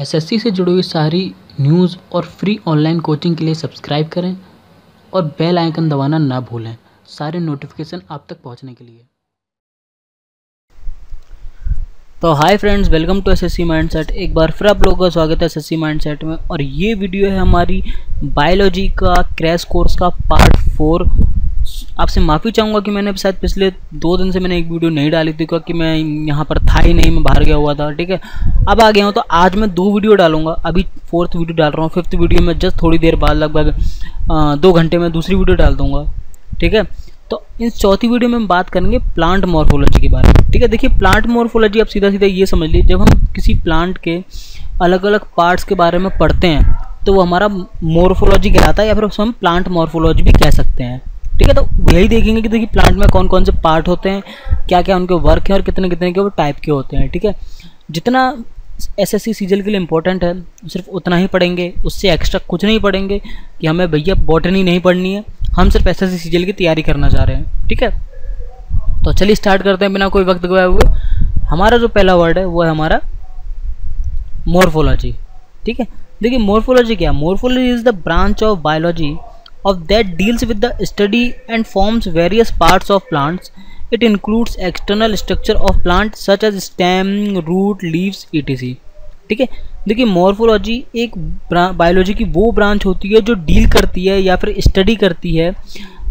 SSC से जुड़ी हुई सारी न्यूज़ और फ्री ऑनलाइन कोचिंग के लिए सब्सक्राइब करें और बेल आइकन दबाना ना भूलें सारे नोटिफिकेशन आप तक पहुंचने के लिए। तो hi friends, welcome to SSC mindset. एक बार फिर आप लोगों का स्वागत है एसएससी माइंडसेट में। और ये वीडियो है हमारी बायोलॉजी का क्रैश कोर्स का पार्ट 4। आपसे माफ़ी चाहूँगा कि मैंने शायद पिछले 2 दिन से मैंने एक वीडियो नहीं डाली थी क्योंकि मैं यहाँ पर था ही नहीं, मैं बाहर गया हुआ था। ठीक है, अब आ गया हूँ तो आज मैं 2 वीडियो डालूंगा। अभी 4th वीडियो डाल रहा हूँ, 5th वीडियो में जस्ट थोड़ी देर बाद लगभग 2 घंटे में दूसरी वीडियो डाल दूँगा। ठीक है, तो इन चौथी वीडियो में हम बात करेंगे प्लांट मॉर्फोलॉजी के बारे में। ठीक है, देखिए प्लांट मॉर्फोलॉजी आप सीधा सीधा ये समझ लीजिए, जब हम किसी प्लांट के अलग अलग पार्ट्स के बारे में पढ़ते हैं तो वो हमारा मॉर्फोलॉजी कहलाता है, या फिर उसको हम प्लांट मॉर्फोलॉजी भी कह सकते हैं। ठीक है, तो यही देखेंगे कि देखिए प्लांट में कौन कौन से पार्ट होते हैं, क्या क्या उनके वर्क हैं और कितने कितने के वो टाइप के होते हैं। ठीक है, जितना एसएससी सीजल के लिए इंपॉर्टेंट है सिर्फ उतना ही पढ़ेंगे, उससे एक्स्ट्रा कुछ नहीं पढ़ेंगे कि हमें भैया बॉटनी नहीं पढ़नी है, हम सिर्फ एसएससी सीजल की तैयारी करना चाह रहे हैं। ठीक है, तो चलिए स्टार्ट करते हैं बिना कोई वक्त गवाए हुए। हमारा जो पहला वर्ड है वो है हमारा मॉर्फोलॉजी। ठीक है, देखिए मॉर्फोलॉजी क्या है? Morphology is the branch of biology of that deals with the study and forms various parts of plants. It includes external structure of plant such as stem, root, leaves, etc. ठीक है, देखिए morphology एक biology की वो branch होती है जो deal करती है या फिर स्टडी करती है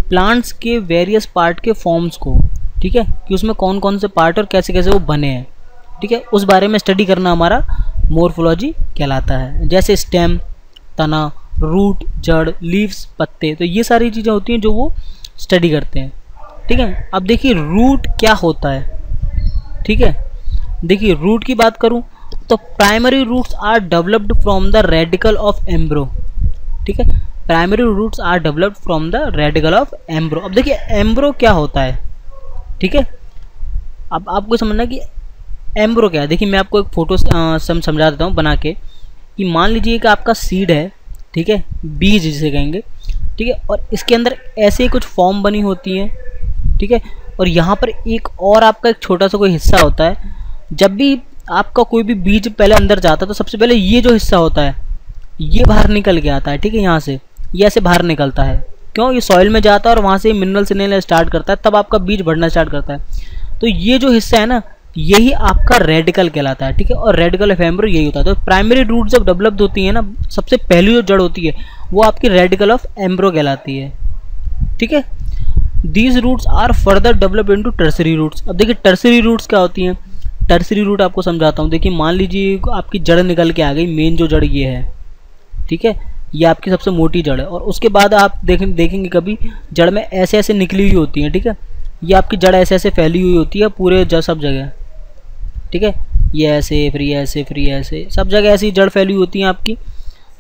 प्लांट्स के वेरियस पार्ट के फॉर्म्स को। ठीक है, कि उसमें कौन कौन से पार्ट और कैसे कैसे वो बने हैं। ठीक है, उस बारे में स्टडी करना हमारा मॉर्फोलॉजी कहलाता है। जैसे स्टेम तना, रूट जड़, लीव्स पत्ते, तो ये सारी चीज़ें होती हैं जो वो स्टडी करते हैं। ठीक है, अब देखिए रूट क्या होता है। ठीक है, देखिए रूट की बात करूं तो primary roots are developed from the radicle of embryo. ठीक है, primary roots are developed from the radicle of embryo. अब देखिए एम्ब्रो क्या होता है। ठीक है, अब आपको समझना कि एम्ब्रो क्या है। देखिए मैं आपको एक फोटो समझा देता हूँ बना के, कि मान लीजिए कि आपका सीड है, ठीक है, बीज जिसे कहेंगे। ठीक है, और इसके अंदर ऐसे ही कुछ फॉर्म बनी होती हैं। ठीक है, और यहाँ पर एक और आपका एक छोटा सा कोई हिस्सा होता है। जब भी आपका कोई भी बीज पहले अंदर जाता है तो सबसे पहले ये जो हिस्सा होता है ये बाहर निकल के आता है। ठीक है, यहाँ से ये ऐसे बाहर निकलता है। क्यों? ये सॉइल में जाता है और वहाँ से मिनरल्स लेना स्टार्ट करता है, तब आपका बीज बढ़ना स्टार्ट करता है। तो ये जो हिस्सा है ना, यही आपका रेडिकल कहलाता है। ठीक है, और रेडिकल ऑफ एम्ब्रो यही होता है। तो प्राइमरी रूट जब डेवलप्ड होती है ना, सबसे पहली जो जड़ होती है वो आपकी रेडिकल ऑफ एम्ब्रो कहलाती है। ठीक है, these roots are further developed into tertiary roots. अब देखिए टर्सरी रूट्स क्या होती हैं। टर्सरी रूट आपको समझाता हूँ। देखिए मान लीजिए आपकी जड़ निकल के आ गई, मेन जो जड़ ये है। ठीक है, ये आपकी सबसे मोटी जड़ है, और उसके बाद आप देखेंगे कभी जड़ में ऐसे ऐसे निकली हुई होती है। ठीक है, ये आपकी जड़ ऐसे ऐसे फैली हुई होती है पूरे सब जगह। ठीक है, ये ऐसे फिर ये ऐसे फिर ये ऐसे सब जगह ऐसी जड़ फैली होती हैं आपकी।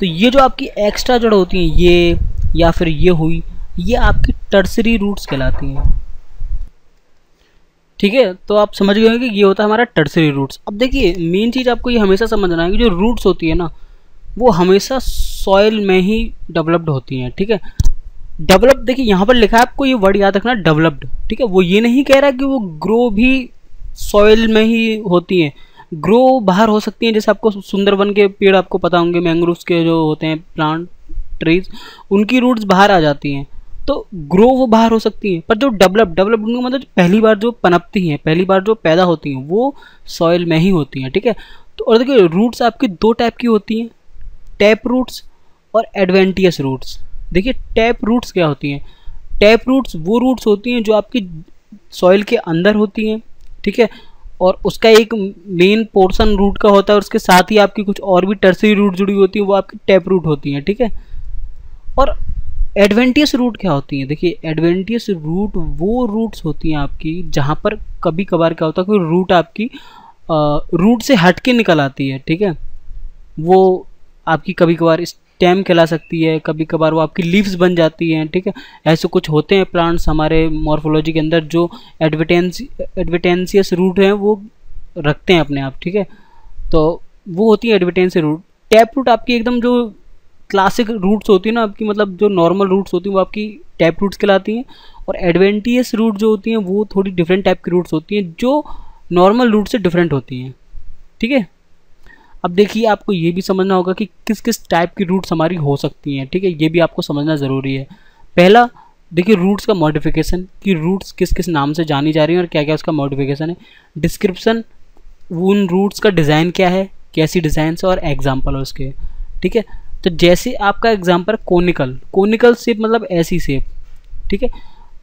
तो ये जो आपकी एक्स्ट्रा जड़ होती हैं ये या फिर ये हुई, ये आपकी टर्सरी रूट्स कहलाती हैं। ठीक है, तो आप समझ गए कि ये होता है हमारा टर्सरी रूट्स। अब देखिए मेन चीज़ आपको ये हमेशा समझना है कि जो रूट्स होती है ना वो हमेशा सॉइल में ही डेवलप्ड होती हैं। ठीक है, डेवलप देखिए यहाँ पर लिखा है, आपको ये वर्ड याद रखना, डेवलप्ड। ठीक है, वो ये नहीं कह रहा कि वो ग्रो भी सॉइल में ही होती हैं, ग्रो बाहर हो सकती हैं। जैसे आपको सुंदरवन के पेड़ आपको पता होंगे, मैंग्रोव्स के जो होते हैं प्लांट ट्रीज, उनकी रूट्स बाहर आ जाती हैं, तो ग्रो वो बाहर हो सकती हैं। पर जो डेवलप्ड मतलब पहली बार जो पनपती हैं, पहली बार जो पैदा होती हैं वो सॉइल में ही होती हैं। ठीक है, तो और देखिए रूट्स आपकी 2 टाइप की होती हैं, टैप रूट्स और एडवेंटियस रूट्स। देखिए टैप रूट्स क्या होती हैं? टैप रूट्स वो रूट्स होती हैं जो आपकी सॉइल के अंदर होती हैं। ठीक है, और उसका एक मेन पोर्शन रूट का होता है, और उसके साथ ही आपकी कुछ और भी टर्सरी रूट जुड़ी होती है, वो आपकी टैप रूट होती हैं। ठीक है, और एडवेंटियस रूट क्या होती हैं? देखिए एडवेंटियस रूट वो रूट्स होती हैं आपकी जहाँ पर कभी कभार क्या होता है, कोई रूट आपकी रूट से हट के निकल आती है। ठीक है, वो आपकी कभी कभार स्टेम कहला सकती है, कभी कभार वो आपकी लीव्स बन जाती हैं। ठीक है, ऐसे कुछ होते हैं प्लांट्स हमारे मॉर्फोलॉजी के अंदर जो एडवेंटियस रूट हैं वो रखते हैं अपने आप। ठीक है, तो वो होती है एडवेंटियस रूट। टैप रूट आपकी एकदम जो क्लासिक रूट्स होती है ना आपकी, मतलब जो नॉर्मल रूट्स होती हैं वो आपकी टैप रूट्स कहलाती हैं, और एडवेंटियस रूट जो होती हैं वो थोड़ी डिफरेंट टाइप की रूट्स होती हैं जो नॉर्मल रूट से डिफरेंट होती हैं। ठीक है, अब देखिए आपको ये भी समझना होगा कि किस किस टाइप की रूट्स हमारी हो सकती हैं, ठीक है, ये भी आपको समझना ज़रूरी है। पहला देखिए रूट्स का मॉडिफिकेशन, कि रूट्स किस किस नाम से जानी जा रही हैं और क्या क्या उसका मॉडिफिकेशन है। डिस्क्रिप्शन, उन रूट्स का डिज़ाइन क्या है, कैसी डिज़ाइन है, और एग्जाम्पल उसके, ठीक है। तो जैसे आपका एग्जाम्पल कोनिकल, कोनिकल शेप मतलब ऐसी शेप, ठीक है।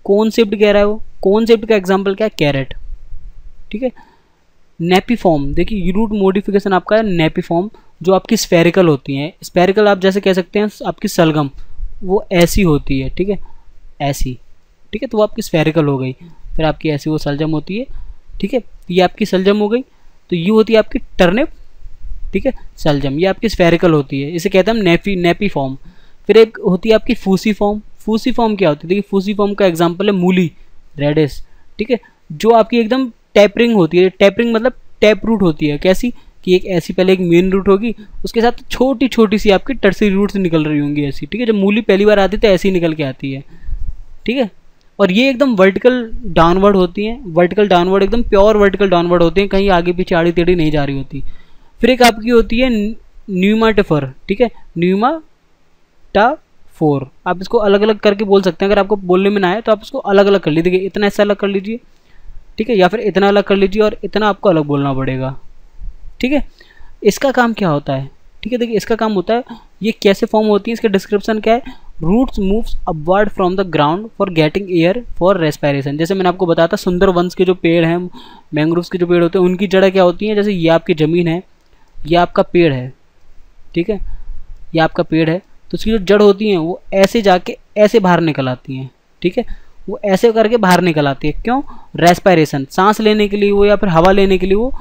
कौन शेप्ड कह रहा है वो, कौन शेप्ड का एग्जाम्पल क्या है, कैरेट, ठीक है। नेपीफॉर्म, देखिए रूट मॉडिफिकेशन आपका है नेपीफॉर्म, जो आपकी स्फेरिकल होती हैं। स्फेरिकल आप जैसे कह सकते हैं आपकी सलगम, वो ऐसी होती है, ठीक है, ऐसी, ठीक है, तो वो आपकी स्फेरिकल हो गई। फिर आपकी ऐसी वो सलजम होती है, ठीक है, ये आपकी सलजम हो गई। तो ये होती है आपकी टर्निप, ठीक है, सलजम, ये आपकी स्फेरिकल होती है, इसे कहते हैं हम नेपी फॉर्म। फिर एक होती है आपकी फूसी फॉर्म। फूसी फॉर्म क्या होती है, देखिए फूसी फॉर्म का एग्जांपल है मूली, रेडिस, ठीक है, जो आपकी एकदम टैपरिंग होती है। टैपरिंग मतलब टैप रूट होती है, कैसी कि एक ऐसी पहले एक मेन रूट होगी, उसके साथ छोटी छोटी सी आपकी टर्सरी रूट्स निकल रही होंगी ऐसी, ठीक है। जब मूली पहली बार आती है तो ऐसी ही निकल के आती है, ठीक है। और ये एकदम वर्टिकल डाउनवर्ड होती हैं, वर्टिकल डाउनवर्ड, एकदम प्योर वर्टिकल डाउनवर्ड होती हैं, कहीं आगे पीछे आड़ी टेढ़ी नहीं जा रही होती। फिर एक आपकी होती है न्यूमाटिफर, ठीक है, न्यूमाटाफोर, आप इसको अलग अलग करके बोल सकते हैं, अगर आपको बोलने में ना आए तो आप इसको अलग अलग कर लीजिए, इतना ऐसा अलग कर लीजिए, ठीक है, या फिर इतना अलग कर लीजिए और इतना आपको अलग बोलना पड़ेगा, ठीक है। इसका काम क्या होता है, ठीक है, देखिए इसका काम होता है, ये कैसे फॉर्म होती है, इसका डिस्क्रिप्शन क्या है, roots moves upward from the ground for getting air for respiration. जैसे मैंने आपको बताया था सुंदर वंश के जो पेड़ हैं, मैंग्रोव्स के जो पेड़ होते हैं, उनकी जड़ें क्या होती हैं, जैसे ये आपकी ज़मीन है, ये आपका पेड़ है, ठीक है, ये आपका पेड़ है, तो उसकी जो जड़ होती हैं वो ऐसे जाके ऐसे बाहर निकल आती हैं, ठीक है, वो ऐसे करके बाहर निकल आती है, क्यों, रेस्पिरेशन, सांस लेने के लिए वो, या फिर हवा लेने के लिए वो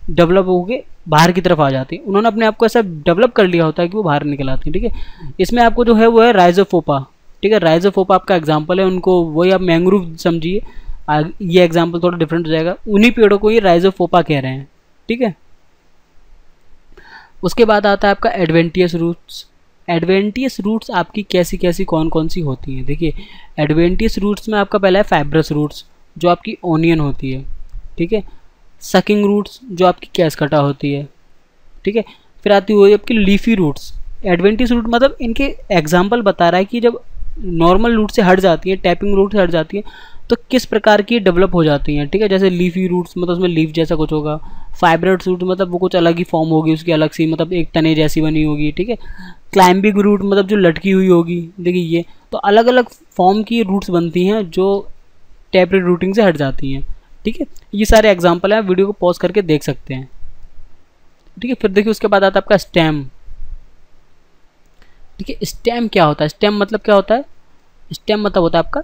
डेवलप होके बाहर की तरफ आ जाती है। उन्होंने अपने आप को ऐसा डेवलप कर लिया होता है कि वो बाहर निकल आती है, ठीक है। इसमें आपको जो है वो है राइजोफोपा, ठीक है, राइजोफोपा आपका एग्जाम्पल है, उनको वही आप मैंग्रोव समझिए, ये एग्जाम्पल थोड़ा डिफरेंट हो जाएगा, उन्हीं पेड़ों को ये राइजोफोपा कह रहे हैं, ठीक है। उसके बाद आता है आपका एडवेंटियस रूट्स। एडवेंटियस रूट्स आपकी कैसी कैसी कौन कौन सी होती हैं, देखिए एडवेंटियस रूट्स में आपका पहला है फाइब्रस रूट्स, जो आपकी ओनियन होती है, ठीक है। सकिंग रूट्स, जो आपकी कैसकटा होती है, ठीक है। फिर आती हुई आपकी लीफी रूट्स। एडवेंटियस रूट मतलब इनके एग्जाम्पल बता रहा है कि जब नॉर्मल रूट से हट जाती है, टैपिंग रूट से हट जाती है, तो किस प्रकार की डेवलप हो जाती हैं, ठीक है। जैसे लीफी रूट्स मतलब उसमें लीफ जैसा कुछ होगा, फाइब्रस रूट मतलब वो कुछ अलग ही फॉर्म होगी उसकी, अलग सी मतलब एक तने जैसी बनी होगी, ठीक है। क्लाइंबिंग रूट मतलब जो लटकी हुई होगी, देखिए ये तो अलग अलग फॉर्म की रूट्स बनती हैं जो टैपरेट रूटिंग से हट जाती हैं, ठीक है। ये सारे एग्जाम्पल हैं, वीडियो को पॉज करके देख सकते हैं, ठीक है। फिर देखिए उसके बाद आता है आपका स्टेम, ठीक है। स्टेम क्या होता है, स्टेम मतलब क्या होता है, स्टेम मतलब होता है आपका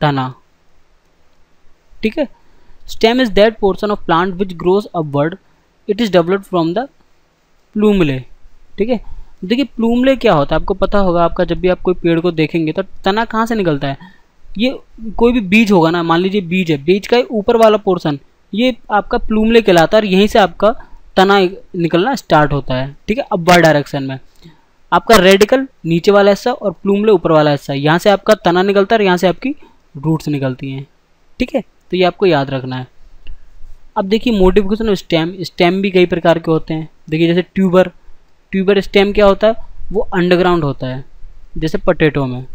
तना, ठीक है। Stem is that portion of plant which grows upward, it is developed from the plumule, ठीक है। देखिए प्लूमले क्या होता है आपको पता होगा, आपका जब भी आप कोई पेड़ को देखेंगे तो तना कहाँ से निकलता है, ये कोई भी बीज होगा ना, मान लीजिए बीज है, बीज का ऊपर वाला पोर्शन ये आपका प्लूमले कहलाता है, और यहीं से आपका तना निकलना स्टार्ट होता है, ठीक है, अपवर्ड डायरेक्शन में। आपका रेडिकल नीचे वाला हिस्सा और प्लूमले ऊपर वाला हिस्सा, यहाँ से आपका तना निकलता है और यहाँ से आपकी रूट्स निकलती हैं, ठीक है। तो ये आपको याद रखना है। अब देखिए मॉडिफिकेशन ऑफ स्टेम, स्टेम भी कई प्रकार के होते हैं। देखिए जैसे ट्यूबर, ट्यूबर स्टेम क्या होता है, वो अंडरग्राउंड होता है, जैसे पोटैटो में,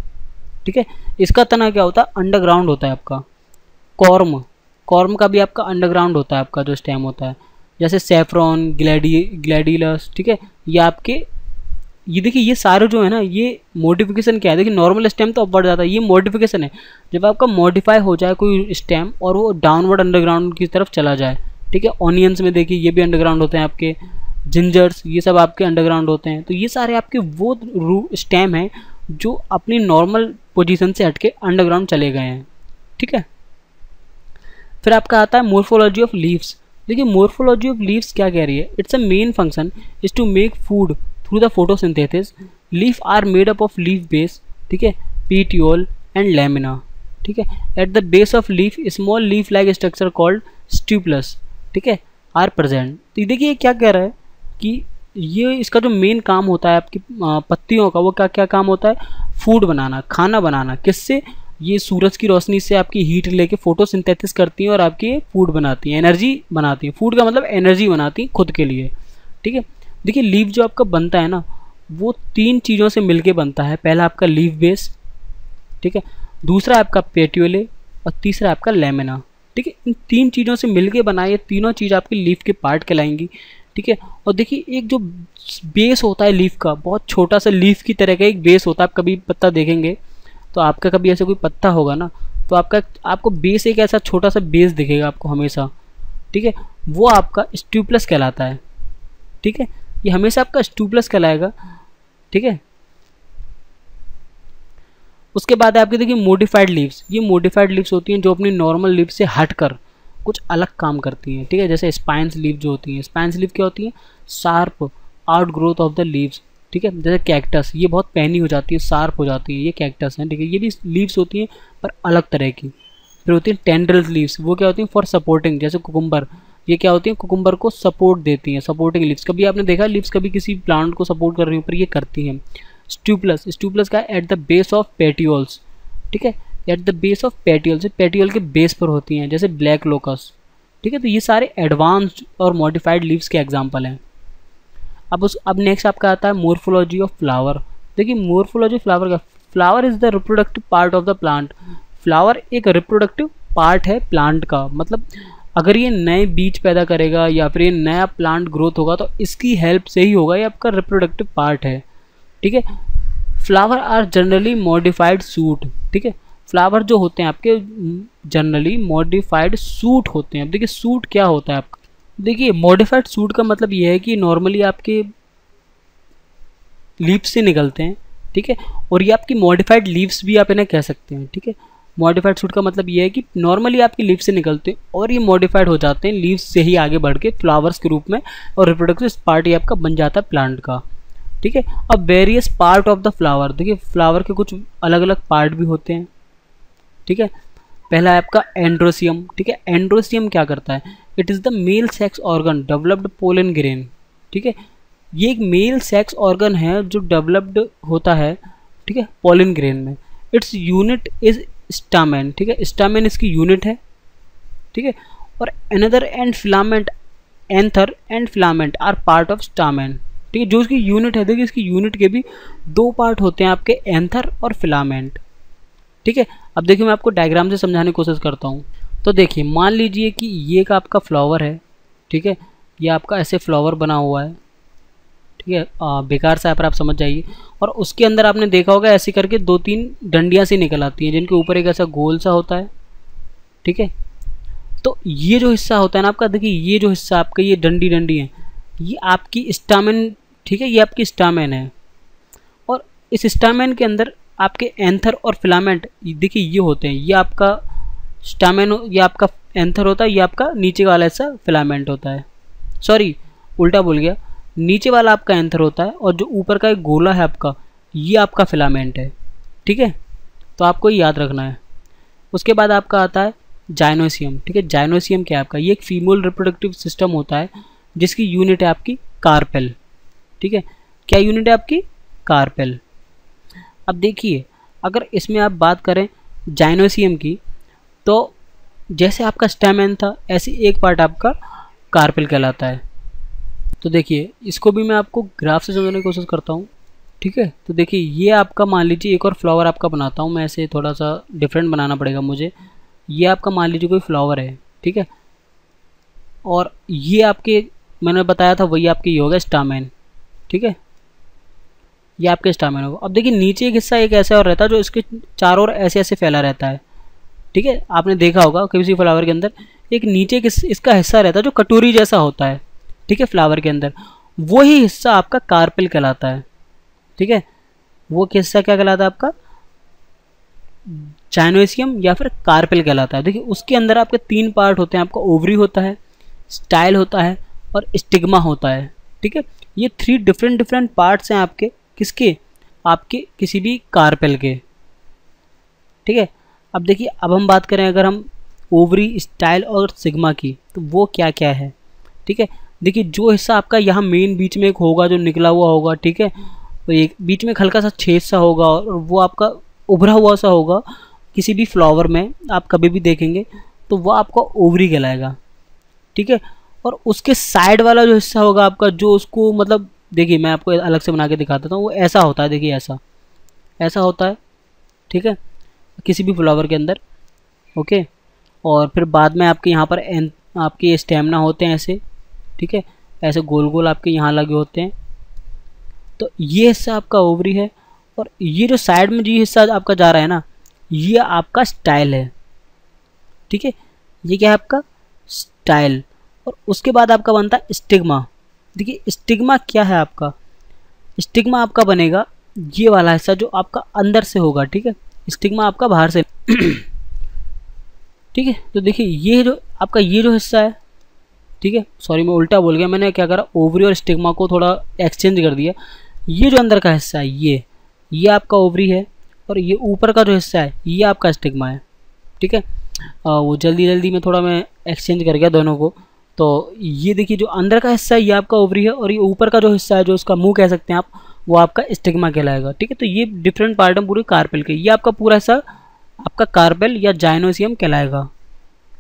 ठीक है। इसका तना क्या होता है, अंडरग्राउंड होता है आपका। कॉर्म, कॉर्म का भी आपका अंडरग्राउंड होता है आपका जो स्टेम होता है, जैसे सेफ्रॉन, ग्लैडिलस, ठीक है। ये आपके ये देखिए ये सारे जो है ना, ये मॉडिफिकेशन क्या है, देखिए नॉर्मल स्टेम तो अपवर्ड जाता है, ये मॉडिफिकेशन है, जब आपका मॉडिफाई हो जाए कोई स्टेम और वो डाउनवर्ड अंडरग्राउंड की तरफ चला जाए, ठीक है। ऑनियंस में देखिए ये भी अंडरग्राउंड होते हैं आपके, जिंजर्स ये सब आपके अंडरग्राउंड होते हैं। तो ये सारे आपके वो स्टेम हैं जो अपनी नॉर्मल पोजीशन से हटके अंडरग्राउंड चले गए हैं, ठीक है। फिर आपका आता है मोर्फोलॉजी ऑफ लीव्स। देखिए मोर्फोलॉजी ऑफ लीव्स क्या कह रही है, it's a main function is to make food through the photosynthesis. Leaf are made up of leaf base, ठीक है, पीटियोल एंड लैमिना, ठीक है। At the base of leaf small leaf like structure called stipules, ठीक है, are present. तो देखिए क्या कह रहा है कि ये इसका जो मेन काम होता है आपकी पत्तियों का, वो क्या क्या काम होता है, फूड बनाना, खाना बनाना, किससे, ये सूरज की रोशनी से आपकी हीट लेके फोटोसिंथेसिस करती हैं और आपकी फूड बनाती हैं, एनर्जी बनाती हैं। फूड का मतलब एनर्जी बनाती हैं खुद के लिए, ठीक है। देखिए लीफ जो आपका बनता है ना, वो 3 चीज़ों से मिलके बनता है। पहला आपका लीफ बेस, ठीक है, दूसरा आपका पेट्यूले और तीसरा आपका लेमिना, ठीक है। इन 3 चीज़ों से मिलके बना, ये तीनों चीज़ आपकी लीफ के पार्ट कहलाएंगी, ठीक है। और देखिए एक जो बेस होता है लीफ का, बहुत छोटा सा लीफ की तरह का एक बेस होता है। आप कभी पत्ता देखेंगे तो आपका कभी ऐसा कोई पत्ता होगा ना, तो आपको बेस एक ऐसा छोटा सा बेस दिखेगा आपको हमेशा, ठीक है। वो आपका स्ट्यूप्लस कहलाता है, ठीक है। ये हमेशा आपका स्ट्यूप्लस कहलाएगा, ठीक है। उसके बाद आपके देखिए मॉडिफाइड लीव्स। ये मॉडिफाइड लीव्स होती हैं जो अपनी नॉर्मल लीव से हटकर कुछ अलग काम करती हैं, ठीक है। जैसे स्पाइन्स लीव जो होती हैं, स्पाइन्स लीव क्या होती हैं? Sharp out growth of the leaves, ठीक है। जैसे कैक्टस, ये बहुत पैनी हो जाती है, शार्प हो जाती है, ये कैक्टस हैं, ठीक है। ये भी लीव्स होती हैं पर अलग तरह की। फिर होती हैं टेंड्रिल्स लीव्स, वो क्या होती हैं? For supporting. जैसे कुकुम्बर, ये क्या होती हैं? कुकुम्बर को सपोर्ट देती हैं, सपोर्टिंग लीव्स। कभी आपने देखा लीव्स कभी किसी प्लांट को सपोर्ट कर रही हैं, पर ये करती हैं। स्ट्यूप्लस, स्ट्यूप्लस का eight the base of petioles, ठीक है, at the base of petioles, petiole के बेस पर होती हैं, जैसे ब्लैक लोकस, ठीक है। तो ये सारे एडवांस्ड और मॉडिफाइड लीव्स के एग्जांपल हैं। अब नेक्स्ट आपका आता है मोर्फोलॉजी ऑफ फ्लावर। देखिए मोर्फोलॉजी फ्लावर का, flower is the reproductive part of the plant. Flower एक रिप्रोडक्टिव पार्ट है प्लांट का, मतलब अगर ये नए बीज पैदा करेगा या फिर ये नया प्लांट ग्रोथ होगा तो इसकी हेल्प से ही होगा, ये आपका रिप्रोडक्टिव पार्ट है, ठीक है। Flower are generally modified shoot, ठीक है। फ्लावर जो होते हैं आपके जनरली मॉडिफाइड सूट होते हैं। अब देखिए सूट क्या होता है आपका, देखिए मॉडिफाइड सूट का मतलब ये है कि नॉर्मली आपके लीव्स से निकलते हैं, ठीक है। और ये आपकी मॉडिफाइड लीव्स भी आप इन्हें कह सकते हैं, ठीक है। मॉडिफाइड सूट का मतलब ये है कि नॉर्मली आपकी लीव्स से निकलते हैं और ये मॉडिफाइड हो जाते हैं लीव्स से ही आगे बढ़ के फ्लावर्स के रूप में, और रिप्रोडक्टिव पार्ट ये आपका बन जाता है प्लांट का, ठीक है। अब various part of the flower, देखिए फ्लावर के कुछ अलग अलग पार्ट भी होते हैं, ठीक है। पहला है आपका एंड्रोसियम, ठीक है। एंड्रोसियम क्या करता है? It is the male sex organ developed pollen grain, ठीक है। ये एक मेल सेक्स ऑर्गन है जो डेवलप्ड होता है, ठीक है, पोलन ग्रेन में। इट्स यूनिट इज स्टामेन, ठीक है, स्टामेन इसकी यूनिट है, ठीक है। और anther and filament, anther and filament are part of stamen, ठीक है। जो इसकी यूनिट है, देखिए इसकी यूनिट के भी 2 पार्ट होते हैं आपके, एंथर और फिलामेंट, ठीक है। अब देखिए मैं आपको डायग्राम से समझाने की कोशिश करता हूँ। तो देखिए मान लीजिए कि ये एक आपका फ्लावर है, ठीक है, ये आपका ऐसे फ्लावर बना हुआ है, ठीक है, बेकार सा है पर आप समझ जाइए। और उसके अंदर आपने देखा होगा ऐसे करके 2-3 डंडियाँ सी निकल आती हैं जिनके ऊपर एक ऐसा गोल सा होता है, ठीक है। तो ये जो हिस्सा होता है ना आपका, देखिए ये जो हिस्सा आपका, ये डंडी है, ये आपकी स्टामेन, ठीक है, ये आपकी स्टामेन है। और इस स्टामेन के अंदर आपके एंथर और फिलामेंट, देखिए ये होते हैं, ये आपका स्टामेन, ये आपका एंथर होता है, ये आपका नीचे वाला ऐसा फिलामेंट होता है, सॉरी उल्टा बोल गया, नीचे वाला आपका एंथर होता है और जो ऊपर का एक गोला है आपका, ये आपका फिलामेंट है, ठीक है। तो आपको याद रखना है। उसके बाद आपका आता है जाइनोसियम, ठीक है। जाइनोसियम क्या है आपका? ये एक फीमेल रिप्रोडक्टिव सिस्टम होता है जिसकी यूनिट है आपकी कार्पेल, ठीक है। क्या यूनिट है आपकी? कार्पेल। अब देखिए अगर इसमें आप बात करें जाइनोसियम की, तो जैसे आपका स्टेमेन था ऐसे एक पार्ट आपका कार्पेल कहलाता है। तो देखिए इसको भी मैं आपको ग्राफ से समझाने की कोशिश करता हूँ, ठीक है। तो देखिए ये आपका मान लीजिए एक और फ्लावर आपका बनाता हूँ मैं, ऐसे थोड़ा सा डिफरेंट बनाना पड़ेगा मुझे। ये आपका मान लीजिए कोई फ्लावर है, ठीक है, और ये आपके मैंने बताया था वही आपके ये होगा स्टामेन, ठीक है, ये आपके स्टामेन होगा। अब देखिए नीचे एक हिस्सा एक ऐसा और रहता है जो इसके चारों ओर ऐसे ऐसे फैला रहता है, ठीक है। आपने देखा होगा किसी फ्लावर के अंदर एक नीचे इसका हिस्सा रहता है जो कटोरी जैसा होता है, ठीक है, फ्लावर के अंदर, वही हिस्सा आपका कार्पेल कहलाता है, ठीक है। वो हिस्सा क्या कहलाता है आपका? जाइनोसियम या फिर कार्पेल कहलाता है। देखिए उसके अंदर आपके 3 पार्ट होते हैं, आपका ओवरी होता है, स्टाइल होता है और स्टिग्मा होता है, ठीक है। ये 3 डिफरेंट पार्ट्स हैं आपके, किसके? आपके किसी भी कार्पेल के, ठीक है। अब देखिए अब हम बात करें अगर हम ओवरी, स्टाइल और सिग्मा की, तो वो क्या क्या है, ठीक है। देखिए जो हिस्सा आपका यहाँ मेन बीच में एक होगा जो निकला हुआ होगा, ठीक है, तो एक बीच में हल्का सा छेद सा होगा और वो आपका उभरा हुआ सा होगा, किसी भी फ्लावर में आप कभी भी देखेंगे तो वो आपका ओवरी कहलाएगा, ठीक है। और उसके साइड वाला जो हिस्सा होगा आपका, जो उसको मतलब देखिए मैं आपको अलग से बना के दिखा देता हूँ, वो ऐसा होता है, देखिए ऐसा ऐसा होता है, ठीक है, किसी भी फ्लावर के अंदर, ओके। और फिर बाद में आपके यहाँ पर आपके स्टेमिना होते हैं ऐसे, ठीक है, ऐसे गोल गोल आपके यहाँ लगे होते हैं। तो ये हिस्सा आपका ओवरी है, और ये जो साइड में ये हिस्सा आपका जा रहा है ना, ये आपका स्टाइल है, ठीक है, ये क्या है आपका स्टाइल। और उसके बाद आपका बनता है स्टिग्मा। देखिए स्टिग्मा क्या है आपका, स्टिग्मा आपका बनेगा ये वाला हिस्सा जो आपका अंदर से होगा, ठीक है, स्टिग्मा आपका बाहर से ठीक है। तो देखिए ये जो आपका ये जो हिस्सा है, ठीक है, सॉरी मैं उल्टा बोल गया, मैंने क्या करा ओवरी और स्टिग्मा को थोड़ा एक्सचेंज कर दिया। ये जो अंदर का हिस्सा है ये आपका ओवरी है, और ये ऊपर का जो हिस्सा है ये आपका स्टिग्मा है, ठीक है। वो जल्दी में थोड़ा मैं एक्सचेंज कर गया दोनों को। तो ये देखिए जो अंदर का हिस्सा है ये आपका ओवरी है, और ये ऊपर का जो हिस्सा है जो उसका मुंह कह सकते हैं आप, वो आपका स्टिग्मा कहलाएगा, ठीक है। तो ये डिफरेंट पार्ट है पूरे कार्पेल के, ये आपका पूरा हिस्सा आपका कार्पेल या जाइनोसियम कहलाएगा,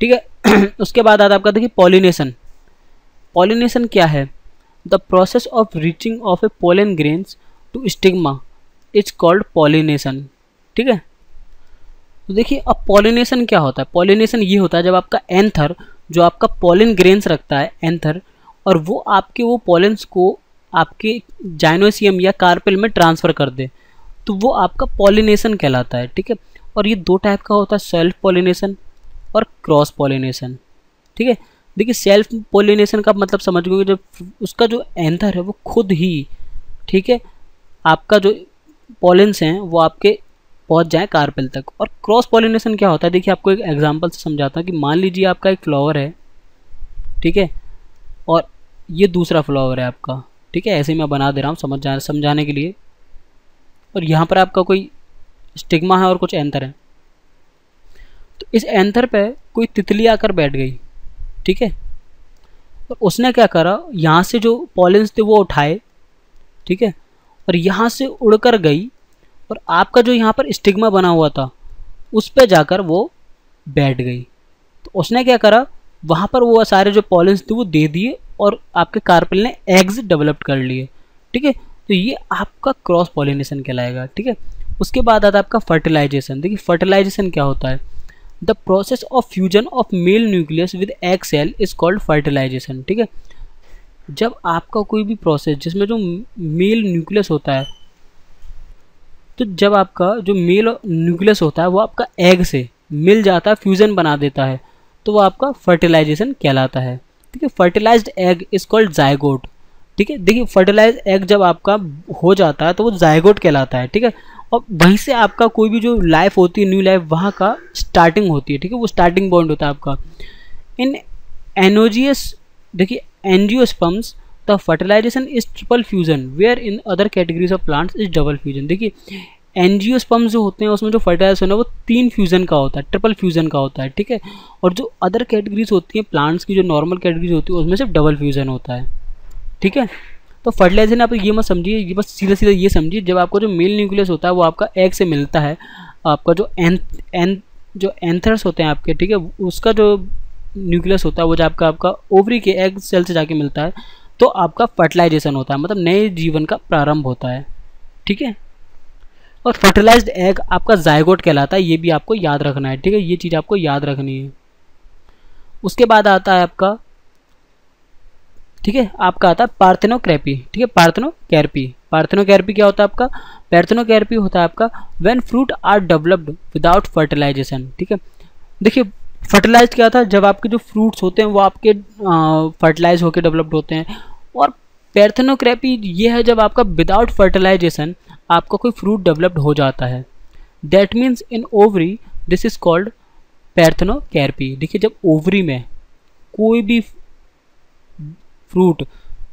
ठीक है। उसके बाद आता है आपका देखिए पॉलिनेशन। पॉलिनेशन क्या है, the process of reaching of a pollen grains to stigma is called pollination, ठीक है। तो देखिए अब पॉलिनेशन क्या होता है, पॉलिनेशन ये होता है जब आपका एंथर जो आपका पोलन ग्रेन्स रखता है एंथर, और वो आपके वो पोलेंस को आपके जाइनोसियम या कार्पेल में ट्रांसफ़र कर दे, तो वो आपका पॉलिनेशन कहलाता है, ठीक है। और ये दो टाइप का होता है, सेल्फ पॉलिनेशन और क्रॉस पॉलिनेशन, ठीक है। देखिए सेल्फ पॉलिनेशन का मतलब समझ गए, जब उसका जो एंथर है वो खुद ही, ठीक है, आपका जो पॉलेंस हैं वो आपके पहुंच जाए कार्पेल तक। और क्रॉस पॉलिनेशन क्या होता है, देखिए आपको एक एग्जांपल से समझाता हूँ कि मान लीजिए आपका एक फ्लावर है, ठीक है, और ये दूसरा फ्लावर है आपका, ठीक है, ऐसे ही मैं बना दे रहा हूँ समझाने के लिए। और यहाँ पर आपका कोई स्टिग्मा है और कुछ एंथर है, तो इस एंथर पे कोई तितली आकर बैठ गई, ठीक है, और उसने क्या करा, यहाँ से जो पॉलेंस थे वो उठाए, ठीक है, और यहाँ से उड़कर गई, और आपका जो यहाँ पर स्टिग्मा बना हुआ था उस पे जाकर वो बैठ गई। तो उसने क्या करा, वहाँ पर वो सारे जो पॉलेंस थे वो दे दिए, और आपके कार्पेल ने एग्स डेवलप कर लिए, ठीक है। तो ये आपका क्रॉस पॉलिनेशन कहलाएगा, ठीक है। उसके बाद आता है आपका फर्टिलाइजेशन। देखिए फर्टिलाइजेशन क्या होता है, the process of fusion of male nucleus with egg cell is called fertilisation, ठीक है। जब आपका कोई भी प्रोसेस जिसमें जो मेल न्यूक्लियस होता है, तो जब आपका जो मेल न्यूक्लियस होता है वो आपका एग से मिल जाता है, फ्यूजन बना देता है, तो वो आपका फर्टिलाइजेशन कहलाता है, ठीक है। Fertilised egg is called zygote, ठीक है। देखिए फर्टिलाइज्ड एग जब आपका हो जाता है तो वो जायगोट कहलाता है, ठीक है। और वहीं से आपका कोई भी जो लाइफ होती है, न्यू लाइफ, वहाँ का स्टार्टिंग होती है, ठीक है, वो स्टार्टिंग पॉइंट होता है आपका। इन एनोजियस देखिए angiosperms the fertilisation is triple fusion, where in other categories of plants is double fusion. देखिए एंजियोस्पर्म्स जो होते हैं उसमें जो फर्टिलाइजेशन है वो 3 फ्यूजन का होता है, ट्रिपल फ्यूजन का होता है, ठीक है। और जो अदर कैटेगरीज होती हैं प्लांट्स की, जो नॉर्मल कैटेगरीज होती है उसमें सिर्फ डबल फ्यूजन होता है, ठीक है। तो फर्टिलाइजेशन आप ये मत समझिए, ये बस सीधा सीधा ये समझिए, जब आपका जो मेल न्यूक्लियस होता है वो आपका एग से मिलता है, आपका जो एंथर्स होते हैं आपके, ठीक है, उसका जो न्यूक्लियस होता है वो जब आपका ओवरी के एग सेल से जाके मिलता है, तो आपका फर्टिलाइजेशन होता है, मतलब नए जीवन का प्रारंभ होता है, ठीक है। और फर्टिलाइज्ड एग आपका जायगोट कहलाता है, ये भी आपको याद रखना है, ठीक है, ये चीज़ आपको याद रखनी है। उसके बाद आता है आपका, ठीक है, आपका आता है पार्थेनोकैर्पी, ठीक है, पार्थेनोकैर्पी। पार्थेनोकैर्पी क्या होता है आपका, पार्थेनोकैर्पी होता है आपका when fruit are developed without fertilisation, ठीक है। देखिए फर्टिलाइज क्या था, जब आपके जो फ्रूट्स होते हैं वो आपके फर्टिलाइज होकर डेवलप्ड होते हैं। और पार्थेनोकैर्पी ये है जब आपका विदाउट फर्टिलाइजेशन आपका कोई फ्रूट डेवलप्ड हो जाता है, that means in ovary this is called parthenocarpy. देखिए जब ओवरी में कोई भी फ्रूट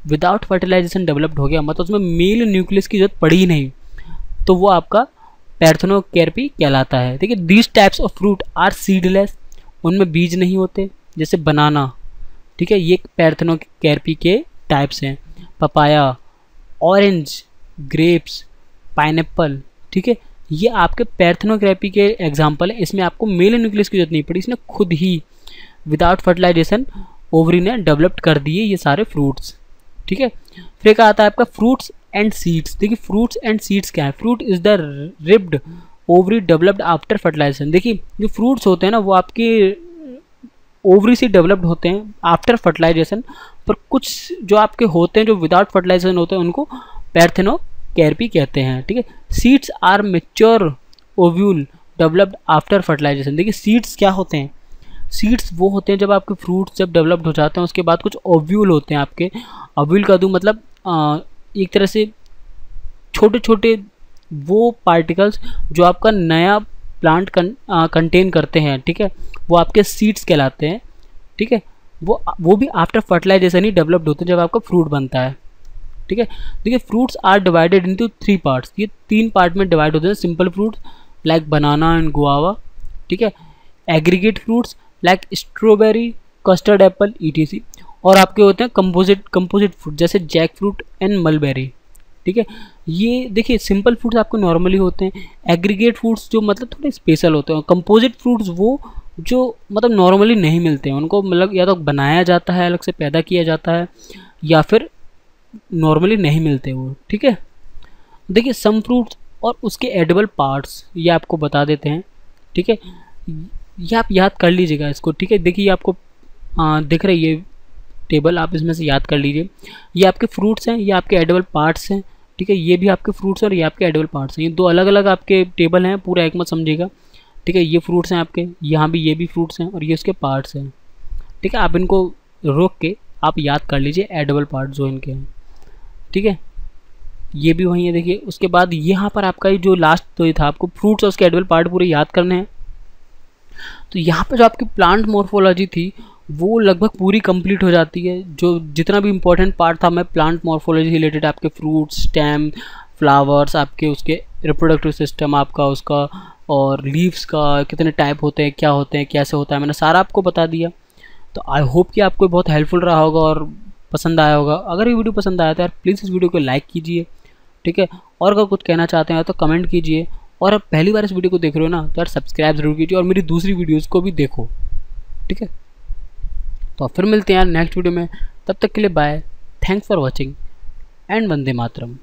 विदाउट फर्टिलाइजेशन डेवलप्ड हो गया, मतलब उसमें मेल न्यूक्लियस की जरूरत पड़ी ही नहीं, तो वो आपका पार्थेनोकैर्पी कहलाता है। देखिए these types of fruit are seedless, उनमें बीज नहीं होते, जैसे बनाना, ठीक है, ये पार्थेनोकैर्पी के टाइप्स हैं। पपाया, ऑरेंज, ग्रेप्स, पाइनएप्पल, ठीक है, ये आपके पैर्थेनोग्राफी के एग्जाम्पल है, इसमें आपको मेल न्यूक्लियस की जरूरत नहीं पड़ी, इसने खुद ही विदाउट फर्टिलाइजेशन ओवरी ने डेवलप्ड कर दिए ये सारे फ्रूट्स, ठीक है। फिर क्या आता है आपका फ्रूट्स एंड सीड्स। देखिए फ्रूट्स एंड सीड्स क्या है, fruit is the ripened ovary developed after fertilisation. देखिए जो फ्रूट्स होते हैं ना वो आपके ओवरी से डेवलप्ड होते हैं आफ्टर फर्टिलाइजेशन, पर कुछ जो आपके होते हैं जो विदाउट फर्टिलाइजेशन होते हैं उनको पैर्थेनोकार्पी कहते हैं, ठीक है। Seeds are mature ovule developed after fertilisation. देखिए सीड्स क्या होते हैं, सीड्स वो होते हैं जब आपके फ्रूट्स जब डेवलप्ड हो जाते हैं उसके बाद कुछ ओव्यूल होते हैं आपके। ओव्यूल का दूँ मतलब एक तरह से छोटे छोटे वो पार्टिकल्स जो आपका नया प्लांट कंटेन करते हैं, ठीक है, वो आपके सीड्स कहलाते हैं, ठीक है। वो भी आफ्टर फर्टिलाइजेशन ही डेवलप्ड होते हैं जब आपका फ्रूट बनता है, ठीक है। देखिए fruits are divided into 3 parts, ये 3 पार्ट में डिवाइड होते हैं। Simple fruits like banana and guava, ठीक है। Aggregate fruits like strawberry, custard apple ETC, और आपके होते हैं कंपोजिट फ्रूट जैसे जैक फ्रूट एंड मलबेरी, ठीक है। ये देखिए सिंपल फ्रूट्स आपको नॉर्मली होते हैं, एग्रीगेट फ्रूट्स जो मतलब थोड़े स्पेशल होते हैं, कंपोजिट फ्रूट्स वो जो मतलब नॉर्मली नहीं मिलते हैं, उनको मतलब या तो बनाया जाता है अलग से पैदा किया जाता है या फिर नॉर्मली नहीं मिलते वो, ठीक है। देखिए सम फ्रूट्स और उसके एडिबल पार्ट्स ये आपको बता देते हैं, ठीक है। ये आप याद कर लीजिएगा इसको, ठीक है। देखिए आपको दिख रही है टेबल, आप इसमें से याद कर लीजिए। ये आपके फ्रूट्स हैं, ये आपके एडिबल पार्ट्स हैं, ठीक है। ये भी आपके फ्रूट्स और ये आपके एडिबल पार्ट्स हैं। ये 2 अलग अलग आपके टेबल हैं, पूरा एक मत समझिएगा, ठीक है। ये फ्रूट्स हैं आपके, यहाँ भी ये भी फ्रूट्स हैं और ये उसके पार्ट्स हैं, ठीक है। आप इनको रोक के आप याद कर लीजिए एडिबल पार्ट जो इनके हैं, ठीक है। ये भी वही है देखिए। उसके बाद यहाँ पर आपका ये जो लास्ट तो ये था, आपको फ्रूट्स और उसके एडिबल पार्ट पूरे याद करने हैं। तो यहाँ पर जो आपकी प्लांट मॉर्फोलॉजी थी वो लगभग पूरी कंप्लीट हो जाती है। जो जितना भी इम्पोर्टेंट पार्ट था मैं प्लांट मॉर्फोलॉजी रिलेटेड, आपके फ्रूट्स, स्टेम, फ्लावर्स, आपके उसके रिप्रोडक्टिव सिस्टम आपका उसका, और लीव्स का कितने टाइप होते हैं, क्या होते हैं, कैसे होता है, मैंने सारा आपको बता दिया। तो आई होप कि आपको बहुत हेल्पफुल रहा होगा और पसंद आया होगा। अगर ये वीडियो पसंद आया तो यार प्लीज़ इस वीडियो को लाइक कीजिए, ठीक है। और अगर कुछ कहना चाहते हैं तो कमेंट कीजिए, और अब पहली बार इस वीडियो को देख रहे हो ना तो यार सब्सक्राइब जरूर कीजिए और मेरी दूसरी वीडियोज़ को भी देखो, ठीक है। तो फिर मिलते हैं यार नेक्स्ट वीडियो में, तब तक के लिए bye, thanks for watching and Vande Mataram.